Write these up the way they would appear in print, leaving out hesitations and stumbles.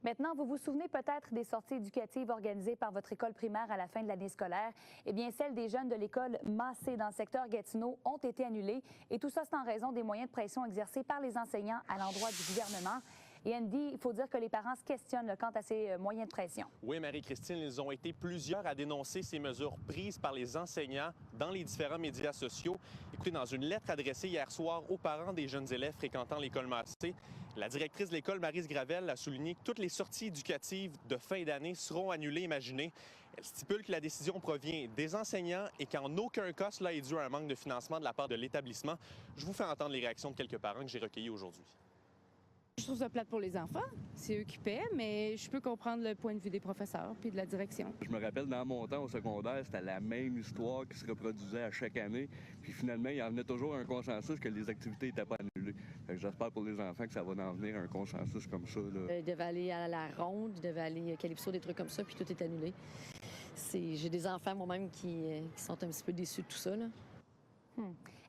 Maintenant, vous vous souvenez peut-être des sorties éducatives organisées par votre école primaire à la fin de l'année scolaire. Eh bien, celles des jeunes de l'école Massé dans le secteur Gatineau ont été annulées. Et tout ça, c'est en raison des moyens de pression exercés par les enseignants à l'endroit du gouvernement. Et Andy, il faut dire que les parents se questionnent quant à ces moyens de pression. Oui, Marie-Christine, ils ont été plusieurs à dénoncer ces mesures prises par les enseignants dans les différents médias sociaux. Écoutez, dans une lettre adressée hier soir aux parents des jeunes élèves fréquentant l'école Massé, la directrice de l'école, Maryse Gravel, a souligné que toutes les sorties éducatives de fin d'année seront annulées, imaginez. Elle stipule que la décision provient des enseignants et qu'en aucun cas cela est dû à un manque de financement de la part de l'établissement. Je vous fais entendre les réactions de quelques parents que j'ai recueillis aujourd'hui. Je trouve ça plate pour les enfants. C'est eux qui paient, mais je peux comprendre le point de vue des professeurs puis de la direction. Je me rappelle, dans mon temps au secondaire, c'était la même histoire qui se reproduisait à chaque année. Puis finalement, il y en venait toujours un consensus que les activités n'étaient pas annulées. J'espère pour les enfants que ça va en venir un consensus comme ça. Ils devaient aller à la ronde, ils devaient aller à Calypso, des trucs comme ça, puis tout est annulé. J'ai des enfants moi-même qui sont un petit peu déçus de tout ça, là.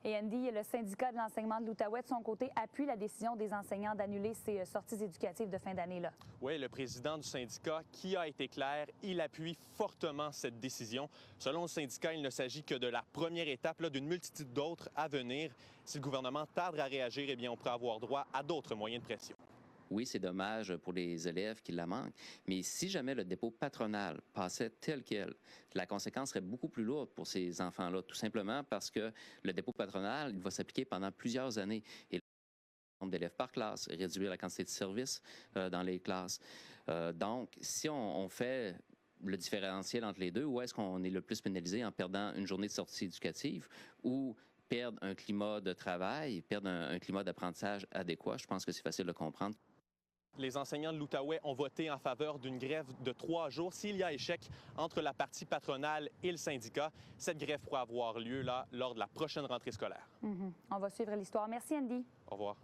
Et Andy, le syndicat de l'enseignement de l'Outaouais, de son côté, appuie la décision des enseignants d'annuler ces sorties éducatives de fin d'année-là. Oui, le président du syndicat, qui a été clair, il appuie fortement cette décision. Selon le syndicat, il ne s'agit que de la première étape d'une multitude d'autres à venir. Si le gouvernement tarde à réagir, eh bien, on pourrait avoir droit à d'autres moyens de pression. Oui, c'est dommage pour les élèves qui la manquent, mais si jamais le dépôt patronal passait tel quel, la conséquence serait beaucoup plus lourde pour ces enfants-là, tout simplement parce que le dépôt patronal, il va s'appliquer pendant plusieurs années. Et le nombre d'élèves par classe, réduire la quantité de services dans les classes. Donc, si on fait le différentiel entre les deux, où est-ce qu'on est le plus pénalisé en perdant une journée de sortie éducative ou perdre un climat de travail, perdre un climat d'apprentissage adéquat? Je pense que c'est facile de comprendre. Les enseignants de l'Outaouais ont voté en faveur d'une grève de 3 jours. S'il y a échec entre la partie patronale et le syndicat, cette grève pourra avoir lieu lors de la prochaine rentrée scolaire. On va suivre l'histoire. Merci, Andy. Au revoir.